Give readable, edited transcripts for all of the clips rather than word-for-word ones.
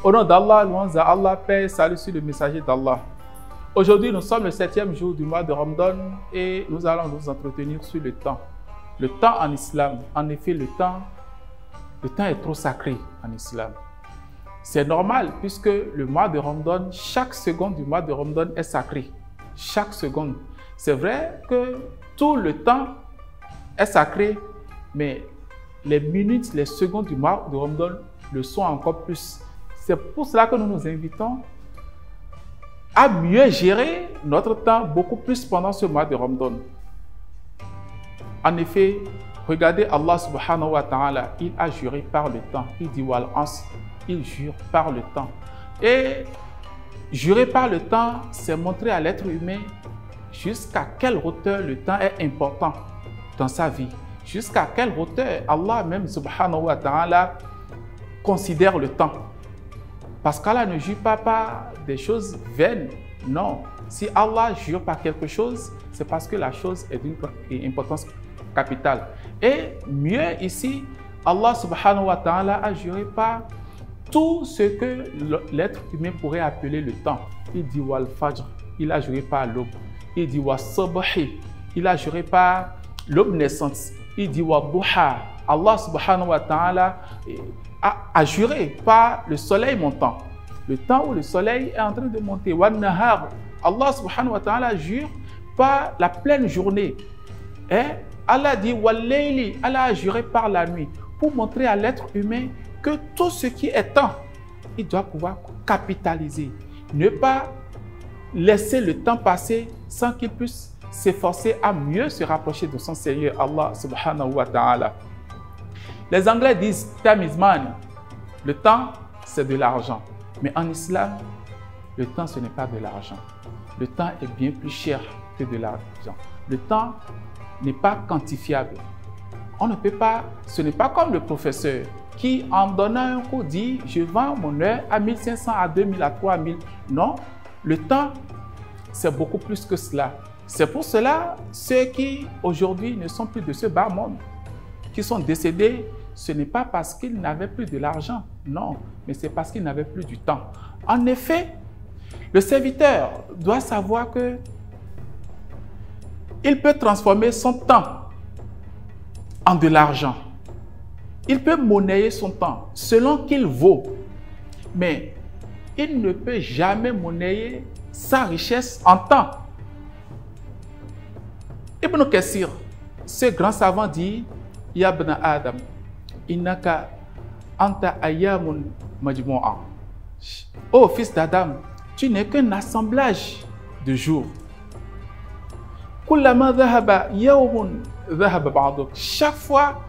Au nom d'Allah, louange à Allah, paix et salut sur le messager d'Allah. Aujourd'hui, nous sommes le 7e jour du mois de Ramadan et nous allons nous entretenir sur le temps. Le temps en islam, en effet, le temps est trop sacré en islam. C'est normal puisque le mois de Ramadan, chaque seconde du mois de Ramadan est sacré. Chaque seconde. C'est vrai que tout le temps est sacré, mais les minutes, les secondes du mois de Ramadan le sont encore plus. C'est pour cela que nous nous invitons à mieux gérer notre temps beaucoup plus pendant ce mois de Ramadan. En effet, regardez Allah subhanahu wa ta'ala, il a juré par le temps. Il dit wal-ans, il jure par le temps. Et jurer par le temps, c'est montrer à l'être humain jusqu'à quelle hauteur le temps est important dans sa vie. Jusqu'à quelle hauteur Allah même subhanahu wa ta'ala considère le temps. Parce qu'Allah ne jure pas par des choses vaines. Non. Si Allah jure par quelque chose, c'est parce que la chose est d'une importance capitale. Et mieux ici, Allah subhanahu wa ta'ala a juré par tout ce que l'être humain pourrait appeler le temps. Il dit wal fajr, il a juré par l'aube. Il dit wa sabhi, il a juré par l'aube naissante. Il dit wa duha, Allah subhanahu wa ta'ala a juré par le soleil montant. Le temps où le soleil est en train de monter. Wa nahar, Allah subhanahu wa ta'ala jure par la pleine journée. Et Allah dit wal layli, Allah a juré par la nuit pour montrer à l'être humain que tout ce qui est temps, il doit pouvoir capitaliser. Ne pas laisser le temps passer sans qu'il puisse s'efforcer à mieux se rapprocher de son Seigneur Allah subhanahu wa ta'ala. Les Anglais disent time is money. Le temps, c'est de l'argent. Mais en islam, le temps, ce n'est pas de l'argent. Le temps est bien plus cher que de l'argent. Le temps n'est pas quantifiable. On ne peut pas, ce n'est pas comme le professeur qui, en donnant un cours, dit « je vends mon heure à 1500, à 2000, à 3000 ». Non, le temps, c'est beaucoup plus que cela. C'est pour cela, ceux qui, aujourd'hui, ne sont plus de ce bas monde, qui sont décédés, ce n'est pas parce qu'ils n'avaient plus de l'argent, non, mais c'est parce qu'ils n'avaient plus du temps. En effet, le serviteur doit savoir que il peut transformer son temps en de l'argent. Il peut monnayer son temps selon qu'il vaut, mais il ne peut jamais monnayer sa richesse en temps. Ibn Kassir, ce grand savant dit « Ya ibn Adam, innaka anta ayyamun majmu'a » Ô fils d'Adam, tu n'es qu'un assemblage de jours. Kullama dhahaba yawmun dhahaba ba'duk. Chaque fois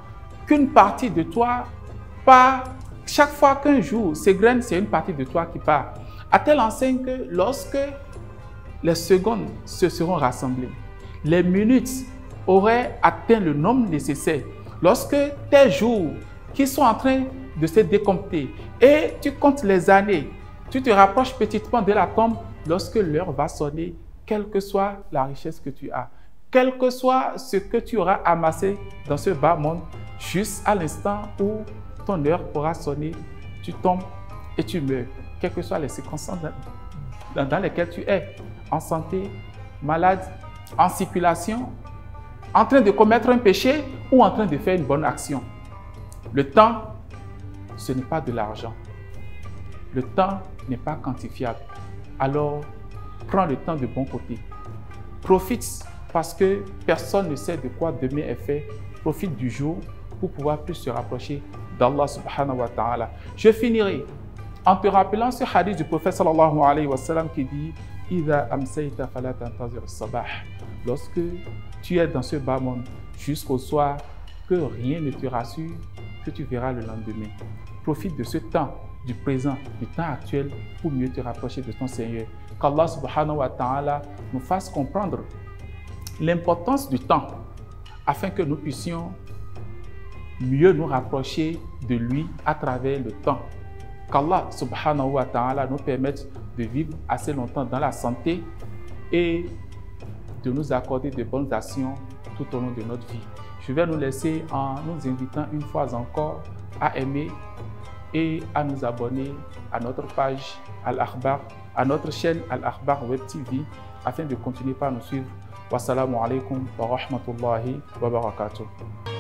qu'une partie de toi part, chaque fois qu'un jour s'égrène, c'est une partie de toi qui part. À telle enseigne que lorsque les secondes se seront rassemblées, les minutes auraient atteint le nombre nécessaire. Lorsque tes jours qui sont en train de se décompter et tu comptes les années, tu te rapproches petitement de la tombe lorsque l'heure va sonner, quelle que soit la richesse que tu as, quel que soit ce que tu auras amassé dans ce bas monde, juste à l'instant où ton heure aura sonné, tu tombes et tu meurs, quelles que soient les circonstances dans lesquelles tu es, en santé, malade, en circulation, en train de commettre un péché ou en train de faire une bonne action. Le temps, ce n'est pas de l'argent. Le temps n'est pas quantifiable. Alors, prends le temps de bon côté. Profite parce que personne ne sait de quoi demain est fait. Profite du jour pour pouvoir plus se rapprocher d'Allah subhanahu wa ta'ala. Je finirai en te rappelant ce hadith du prophète sallallahu alayhi wa sallam qui dit « Idha amsayta fala tantazir as-sabah » Lorsque tu es dans ce bas monde jusqu'au soir, que rien ne te rassure que tu verras le lendemain. Profite de ce temps, du présent, du temps actuel pour mieux te rapprocher de ton Seigneur. Qu'Allah subhanahu wa ta'ala nous fasse comprendre l'importance du temps afin que nous puissions mieux nous rapprocher de lui à travers le temps. Qu'Allah subhanahu wa ta'ala nous permette de vivre assez longtemps dans la santé et de nous accorder de bonnes actions tout au long de notre vie. Je vais nous laisser en nous invitant une fois encore à aimer, et à nous abonner à notre page Al-Akhbar, à notre chaîne Al-Akhbar Web TV, afin de continuer par nous suivre. Wassalamu alaikum wa rahmatullahi wa barakatuh.